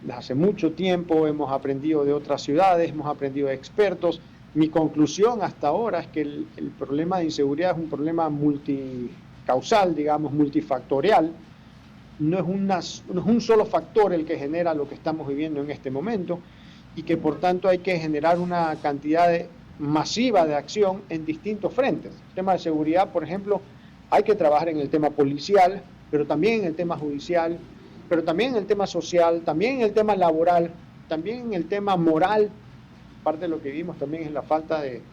desde hace mucho tiempo, hemos aprendido de otras ciudades, hemos aprendido de expertos. Mi conclusión hasta ahora es que el problema de inseguridad es un problema multicausal, digamos, multifactorial. No es un solo factor el que genera lo que estamos viviendo en este momento, y que por tanto hay que generar una cantidad masiva de acción en distintos frentes. El tema de seguridad, por ejemplo, hay que trabajar en el tema policial, pero también en el tema judicial, pero también en el tema social, también en el tema laboral, también en el tema moral. Parte de lo que vimos también es la falta de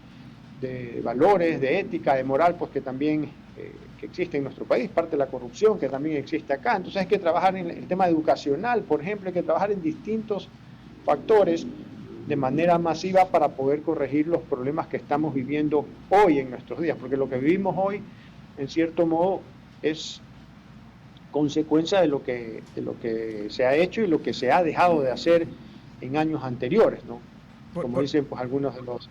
valores, de ética, de moral, pues que también que existe en nuestro país, parte de la corrupción que también existe acá. Entonces hay que trabajar en el tema educacional, por ejemplo, hay que trabajar en distintos factores de manera masiva para poder corregir los problemas que estamos viviendo hoy en nuestros días, porque lo que vivimos hoy, en cierto modo, es consecuencia de lo que se ha hecho y lo que se ha dejado de hacer en años anteriores, ¿no? Como dicen pues algunos de los...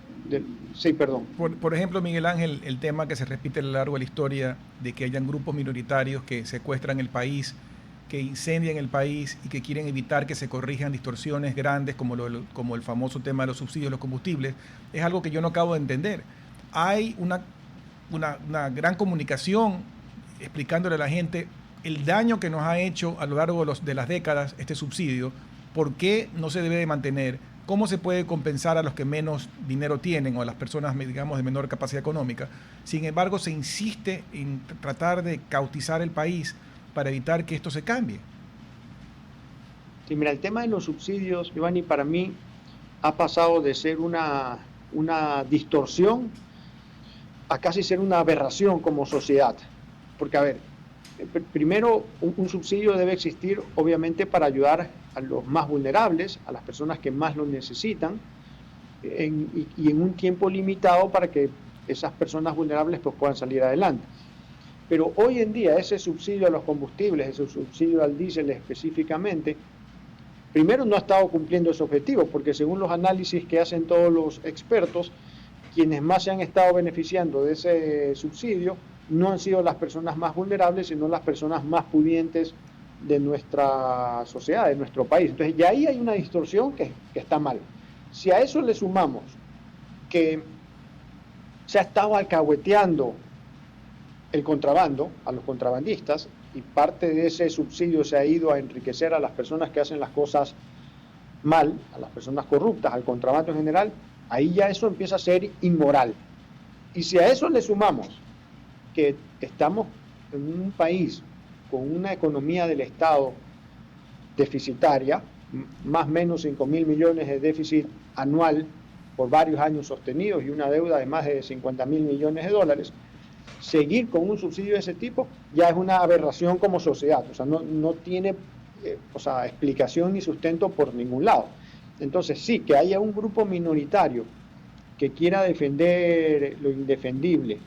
sí, perdón. Por ejemplo, Miguel Ángel, el tema que se repite a lo largo de la historia de que hayan grupos minoritarios que secuestran el país, que incendian el país y que quieren evitar que se corrijan distorsiones grandes como el famoso tema de los subsidios de los combustibles, es algo que yo no acabo de entender. Hay una gran comunicación explicándole a la gente el daño que nos ha hecho a lo largo de las décadas este subsidio, por qué no se debe de mantener, cómo se puede compensar a los que menos dinero tienen o a las personas, digamos, de menor capacidad económica. Sin embargo, se insiste en tratar de cautizar el país para evitar que esto se cambie. Sí, mira, el tema de los subsidios, Giovanni, para mí ha pasado de ser una distorsión a casi ser una aberración como sociedad. Porque, a ver, primero, un subsidio debe existir, obviamente, para ayudar a los más vulnerables, a las personas que más lo necesitan, y en un tiempo limitado para que esas personas vulnerables pues, puedan salir adelante. Pero hoy en día ese subsidio a los combustibles, ese subsidio al diésel específicamente, primero no ha estado cumpliendo ese objetivo, porque según los análisis que hacen todos los expertos, quienes más se han estado beneficiando de ese subsidio no han sido las personas más vulnerables, sino las personas más pudientes de nuestra sociedad, de nuestro país. Entonces, ya ahí hay una distorsión que está mal. Si a eso le sumamos que se ha estado alcahueteando el contrabando a los contrabandistas y parte de ese subsidio se ha ido a enriquecer a las personas que hacen las cosas mal, a las personas corruptas, al contrabando en general, ahí ya eso empieza a ser inmoral. Y si a eso le sumamos que estamos en un país con una economía del Estado deficitaria, más o menos 5.000 millones de déficit anual por varios años sostenidos y una deuda de más de 50.000 millones de dólares, seguir con un subsidio de ese tipo ya es una aberración como sociedad, o sea, no tiene explicación ni sustento por ningún lado. Entonces sí, que haya un grupo minoritario que quiera defender lo indefendible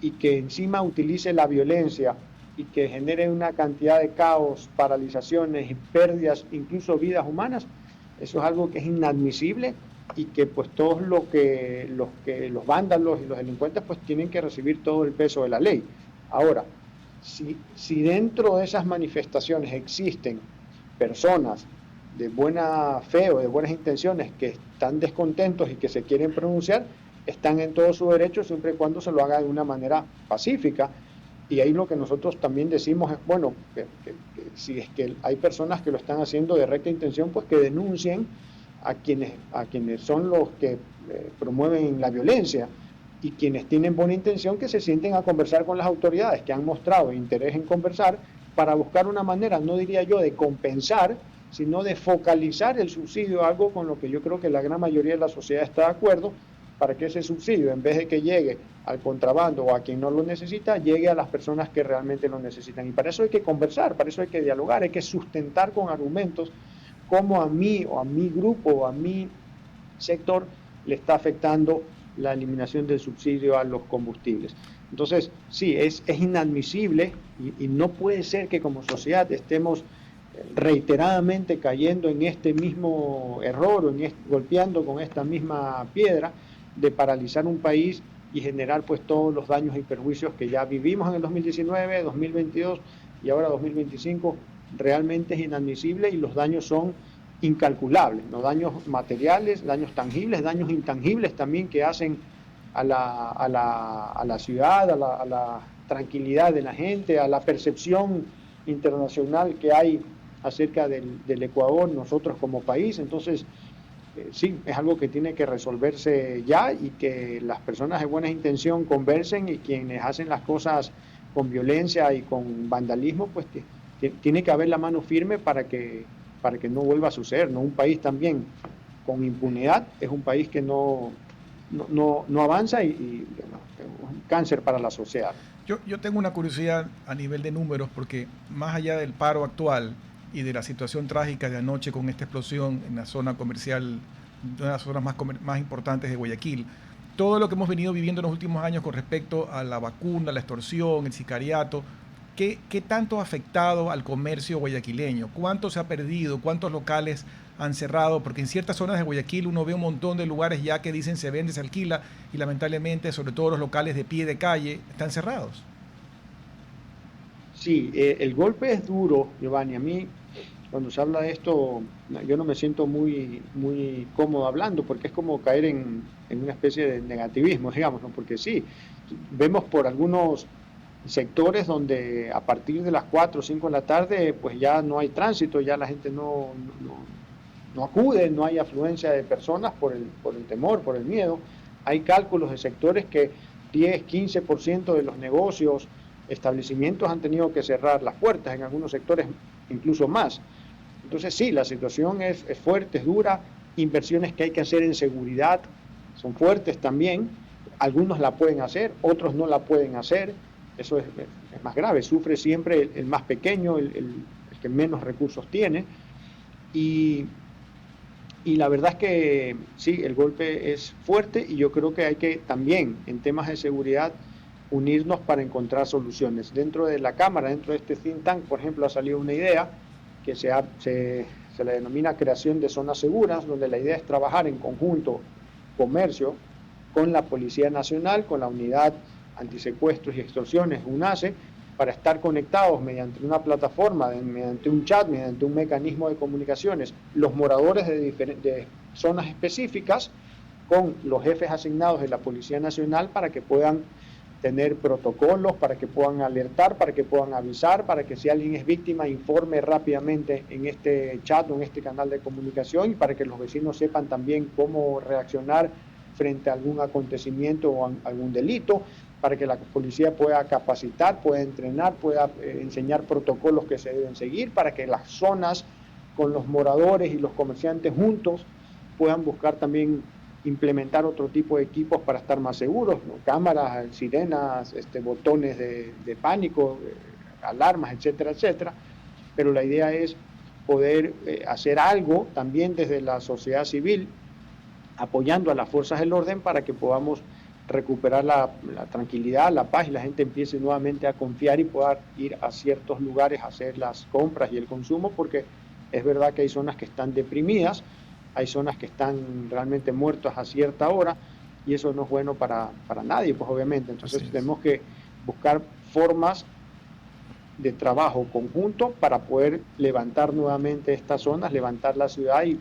y que encima utilice la violencia y que genere una cantidad de caos, paralizaciones y pérdidas, incluso vidas humanas, eso es algo que es inadmisible y que pues todos los vándalos y los delincuentes pues tienen que recibir todo el peso de la ley. Ahora, si dentro de esas manifestaciones existen personas de buena fe o de buenas intenciones que están descontentos y que se quieren pronunciar, están en todo su derecho siempre y cuando se lo haga de una manera pacífica. Y ahí lo que nosotros también decimos es, bueno, que si es que hay personas que lo están haciendo de recta intención, pues que denuncien a quienes son los que promueven la violencia, y quienes tienen buena intención que se sienten a conversar con las autoridades que han mostrado interés en conversar para buscar una manera, no diría yo de compensar, sino de focalizar el subsidio, algo con lo que yo creo que la gran mayoría de la sociedad está de acuerdo, para que ese subsidio, en vez de que llegue al contrabando o a quien no lo necesita, llegue a las personas que realmente lo necesitan. Y para eso hay que conversar, para eso hay que dialogar, hay que sustentar con argumentos cómo a mí o a mi grupo o a mi sector le está afectando la eliminación del subsidio a los combustibles. Entonces, sí, es inadmisible y no puede ser que como sociedad estemos reiteradamente cayendo en este mismo error o golpeando con esta misma piedra de paralizar un país y generar pues todos los daños y perjuicios que ya vivimos en el 2019, 2022 y ahora 2025. Realmente es inadmisible y los daños son incalculables, ¿no? Daños materiales, daños tangibles, daños intangibles también que hacen a la ciudad, a la tranquilidad de la gente, a la percepción internacional que hay acerca del Ecuador, nosotros como país. Entonces, sí, es algo que tiene que resolverse ya y que las personas de buena intención conversen, y quienes hacen las cosas con violencia y con vandalismo, pues tiene que haber la mano firme para que no vuelva a suceder, ¿no? Un país también con impunidad es un país que no avanza y bueno, es un cáncer para la sociedad. Yo tengo una curiosidad a nivel de números, porque más allá del paro actual y de la situación trágica de anoche con esta explosión en la zona comercial, una de las zonas más importantes de Guayaquil, todo lo que hemos venido viviendo en los últimos años con respecto a la vacuna, la extorsión, el sicariato, ¿qué tanto ha afectado al comercio guayaquileño? ¿Cuánto se ha perdido? ¿Cuántos locales han cerrado? Porque en ciertas zonas de Guayaquil uno ve un montón de lugares ya que dicen se vende, se alquila, y lamentablemente, sobre todo los locales de pie de calle, están cerrados. Sí, el golpe es duro, Giovanni. A mí, cuando se habla de esto, yo no me siento muy cómodo hablando, porque es como caer en una especie de negativismo, digamos, ¿no? Porque sí, vemos por algunos sectores donde a partir de las 4 o 5 de la tarde pues ya no hay tránsito, ya la gente no acude, no hay afluencia de personas por el temor, por el miedo. Hay cálculos de sectores que 10-15% de los negocios, establecimientos han tenido que cerrar las puertas, en algunos sectores incluso más. Entonces sí, la situación es fuerte, es dura. Inversiones que hay que hacer en seguridad son fuertes también. Algunos la pueden hacer, otros no la pueden hacer. Eso es más grave, sufre siempre el más pequeño, el que menos recursos tiene. Y la verdad es que sí, el golpe es fuerte, y yo creo que hay que también, en temas de seguridad, unirnos para encontrar soluciones. Dentro de la Cámara, dentro de este think tank, por ejemplo, ha salido una idea que se le denomina creación de zonas seguras, donde la idea es trabajar en conjunto, comercio, con la Policía Nacional, con la unidad Antisecuestros y Extorsiones, UNACE, para estar conectados mediante una plataforma, mediante un chat, mediante un mecanismo de comunicaciones, los moradores de zonas específicas con los jefes asignados de la Policía Nacional para que puedan tener protocolos, para que puedan alertar, para que puedan avisar, para que si alguien es víctima informe rápidamente en este chat o en este canal de comunicación, y para que los vecinos sepan también cómo reaccionar frente a algún acontecimiento o algún delito, para que la policía pueda capacitar, pueda entrenar, pueda enseñar protocolos que se deben seguir, para que las zonas con los moradores y los comerciantes juntos puedan buscar también implementar otro tipo de equipos para estar más seguros, ¿no? Cámaras, sirenas, botones de pánico, alarmas, etcétera, etcétera. Pero la idea es poder hacer algo también desde la sociedad civil, apoyando a las fuerzas del orden para que podamos recuperar la tranquilidad, la paz, y la gente empiece nuevamente a confiar y pueda ir a ciertos lugares a hacer las compras y el consumo, porque es verdad que hay zonas que están deprimidas, hay zonas que están realmente muertas a cierta hora, y eso no es bueno para nadie, pues obviamente. Entonces tenemos que buscar formas de trabajo conjunto para poder levantar nuevamente estas zonas, levantar la ciudad y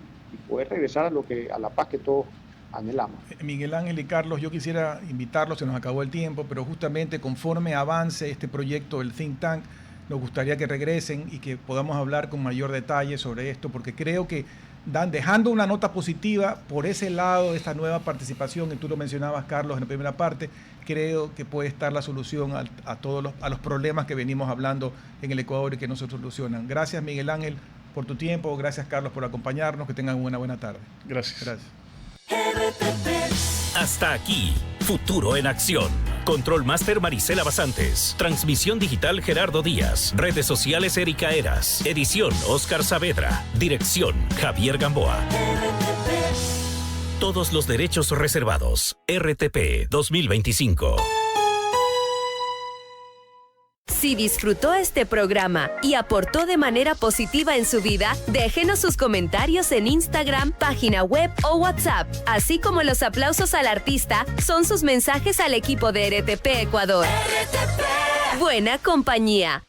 poder regresar a la paz que todos anhelamos. Miguel Ángel y Carlos, yo quisiera invitarlos, se nos acabó el tiempo, pero justamente conforme avance este proyecto del Think Tank, nos gustaría que regresen y que podamos hablar con mayor detalle sobre esto, porque creo que dejando una nota positiva por ese lado de esta nueva participación, y tú lo mencionabas, Carlos, en la primera parte, creo que puede estar la solución a todos los problemas que venimos hablando en el Ecuador y que no se solucionan. Gracias, Miguel Ángel, por tu tiempo. Gracias, Carlos, por acompañarnos. Que tengan una buena tarde. Gracias. Hasta aquí, Futuro en Acción. Control Master Marisela Basantes. Transmisión digital Gerardo Díaz. Redes sociales Erika Eras. Edición Oscar Saavedra. Dirección Javier Gamboa. Todos los derechos reservados. RTP 2025. Si disfrutó este programa y aportó de manera positiva en su vida, déjenos sus comentarios en Instagram, página web o WhatsApp, así como los aplausos al artista son sus mensajes al equipo de RTP Ecuador. RTP. Buena compañía.